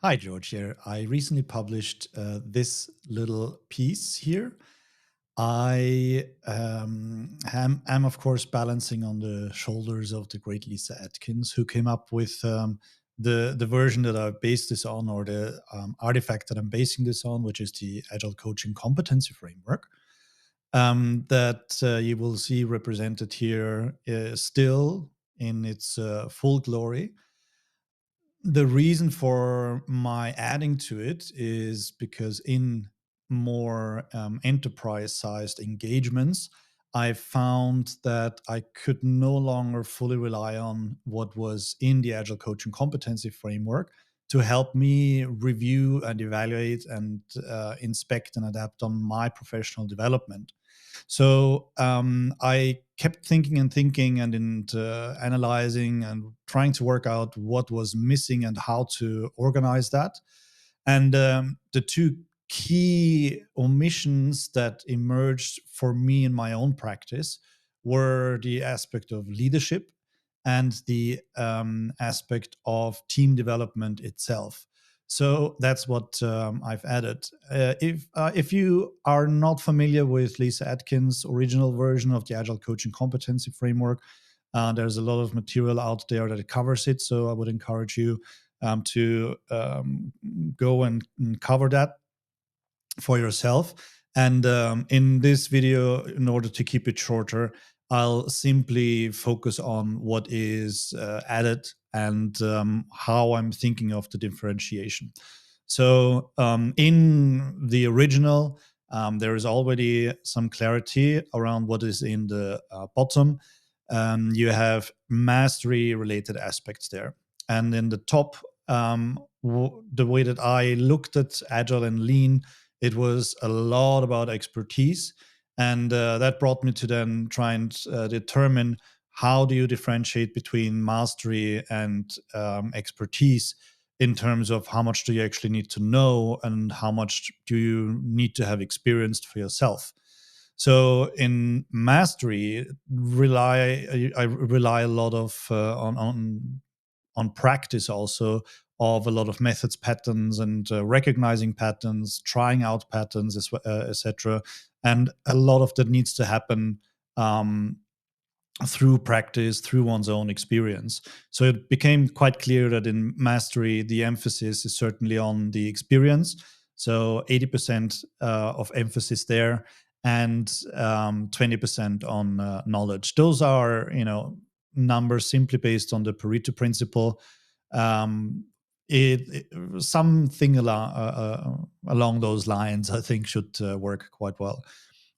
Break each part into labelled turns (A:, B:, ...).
A: Hi, George here. I recently published this little piece here. I am, of course, balancing on the shoulders of the great Lyssa Adkins, who came up with the version that I based this on, or the artifact that I'm basing this on, which is the Agile Coaching Competency framework. That you will see represented here still in its full glory. The reason for my adding to it is because in more enterprise-sized engagements, I found that I could no longer fully rely on what was in the Agile Coaching Competency framework to help me review and evaluate and inspect and adapt on my professional development. So I kept thinking and thinking and analyzing and trying to work out what was missing and how to organize that. And the two key omissions that emerged for me in my own practice were the aspect of leadership and the aspect of team development itself. So that's what I've added. If you are not familiar with Lyssa Adkins' original version of the Agile Coaching Competency Framework, there's a lot of material out there that covers it. So I would encourage you to go and cover that for yourself. And in this video, in order to keep it shorter, I'll simply focus on what is added and how I'm thinking of the differentiation. So in the original, there is already some clarity around what is in the bottom. You have mastery related aspects there. And in the top, the way that I looked at Agile and Lean, it was a lot about expertise. And that brought me to then try and determine how do you differentiate between mastery and expertise in terms of how much do you actually need to know and how much do you need to have experienced for yourself. So in mastery, I rely a lot of on practice also of a lot of methods, patterns, and recognizing patterns, trying out patterns, etc. And a lot of that needs to happen um, through practice, through one's own experience. So it became quite clear that in mastery, the emphasis is certainly on the experience. So 80% of emphasis there, and 20% on knowledge. Those are, numbers simply based on the Pareto principle. Um, Something along those lines, I think, should work quite well.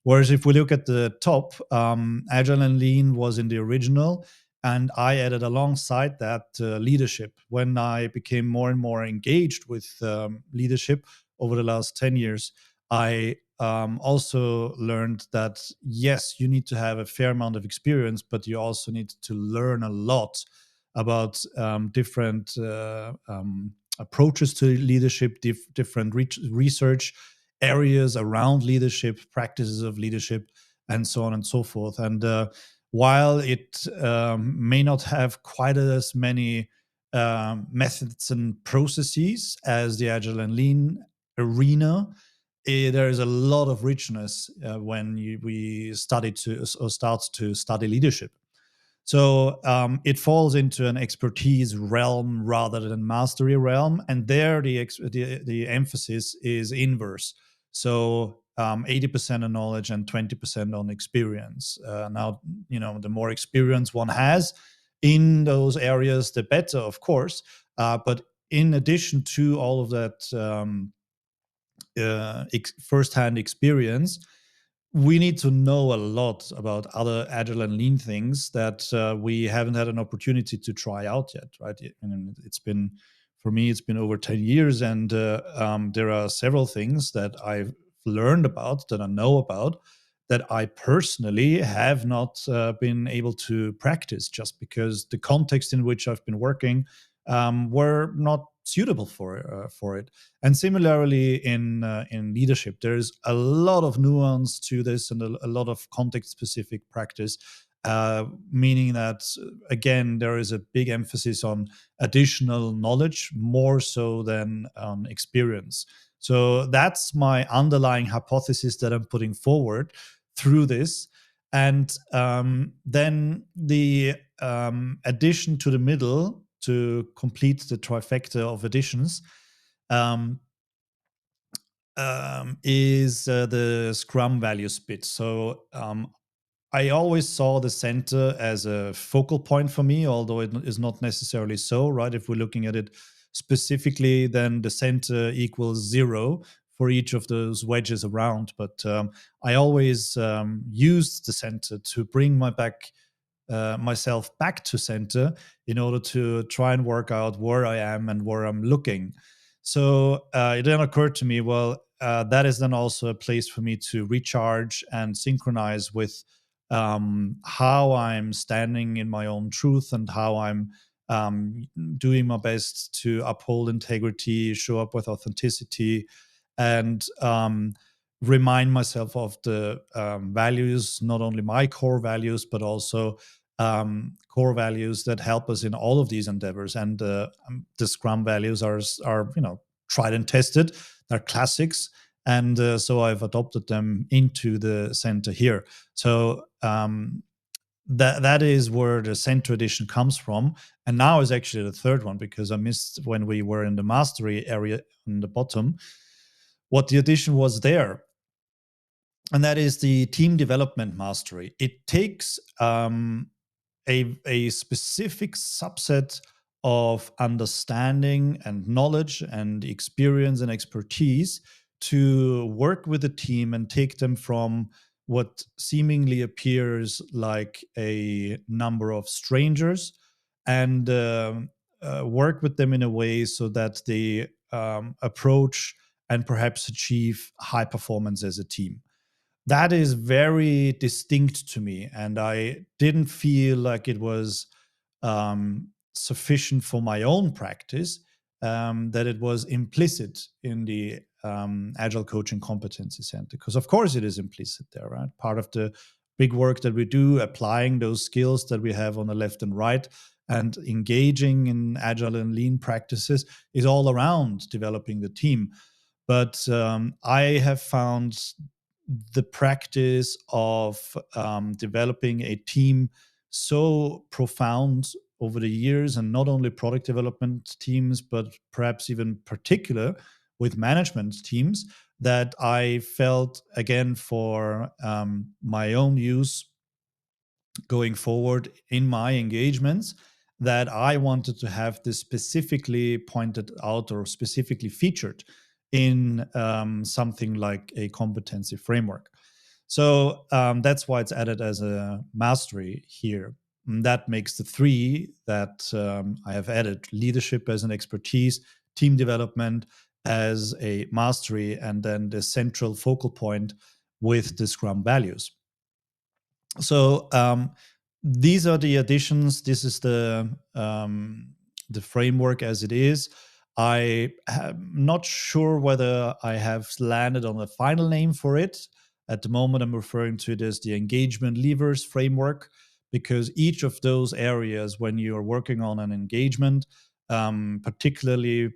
A: Whereas if we look at the top, Agile and Lean was in the original, and I added alongside that leadership. When I became more and more engaged with leadership over the last 10 years, I also learned that, yes, you need to have a fair amount of experience, but you also need to learn a lot about different approaches to leadership, different research areas around leadership, practices of leadership, and so on and so forth. And while it may not have quite as many methods and processes as the Agile and Lean arena, there is a lot of richness when we start to study leadership. So it falls into an expertise realm rather than mastery realm, and there the emphasis is inverse. So 80% on knowledge and 20% on experience. Now, the more experience one has in those areas, the better, of course. But in addition to all of that first-hand experience, we need to know a lot about other agile and lean things that we haven't had an opportunity to try out yet, right? And it's been, for me, it's been over 10 years, and there are several things that I've learned about, that I know about, that I personally have not been able to practice, just because the context in which I've been working were not suitable for it. And similarly, in leadership, there's a lot of nuance to this and a lot of context specific practice. meaning that, again, there is a big emphasis on additional knowledge more so than experience. So that's my underlying hypothesis that I'm putting forward through this. And then the addition to the middle to complete the trifecta of additions um, is the Scrum values bit. So I always saw the center as a focal point for me, although it is not necessarily so, right? If we're looking at it specifically, then the center equals 0 for each of those wedges around. But I always used the center to bring myself back to center in order to try and work out where I am and where I'm looking. So it then occurred to me, well, that is then also a place for me to recharge and synchronize with how I'm standing in my own truth and how I'm doing my best to uphold integrity, show up with authenticity, and remind myself of the values, not only my core values, but also core values that help us in all of these endeavors. And the Scrum values are tried and tested. They're classics, and so I've adopted them into the center here. So that is where the center edition comes from. And now is actually the third one, because I missed when we were in the mastery area on the bottom what the addition was there. And that is the team development mastery. It takes a specific subset of understanding and knowledge and experience and expertise to work with the team and take them from what seemingly appears like a number of strangers and work with them in a way so that they approach and perhaps achieve high performance as a team. That is very distinct to me, and I didn't feel like it was sufficient for my own practice, that it was implicit in the Agile Coaching Competency Center. Because of course it is implicit there, right? Part of the big work that we do, applying those skills that we have on the left and right, and engaging in agile and lean practices, is all around developing the team. But I have found the practice of developing a team so profound over the years, and not only product development teams, but perhaps even particular with management teams, that I felt, again, for my own use going forward in my engagements, that I wanted to have this specifically pointed out or specifically featured in something like a competency framework. So that's why it's added as a mastery here. And that makes the three that I have added: leadership as an expertise, team development as a mastery, and then the central focal point with the Scrum values. So these are the additions. This is the framework as it is. I am not sure whether I have landed on a final name for it. At the moment, I'm referring to it as the engagement levers framework, because each of those areas, when you are working on an engagement, particularly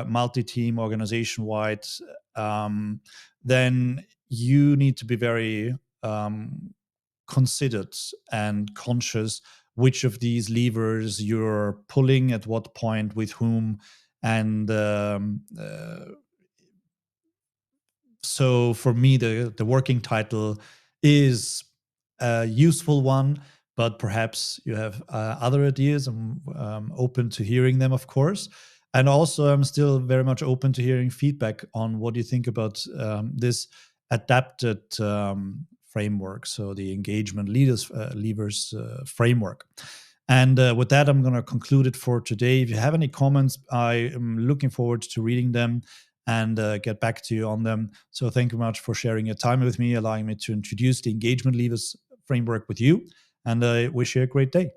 A: multi-team, organization-wide, then you need to be very considered and conscious which of these levers you're pulling at what point with whom. And so for me, the working title is a useful one, but perhaps you have other ideas. I'm open to hearing them, of course. And also, I'm still very much open to hearing feedback on what you think about this adapted framework, so the engagement levers framework. And with that, I'm going to conclude it for today. If you have any comments, I am looking forward to reading them and get back to you on them. So thank you much for sharing your time with me, allowing me to introduce the engagement levers framework with you. And I wish you a great day.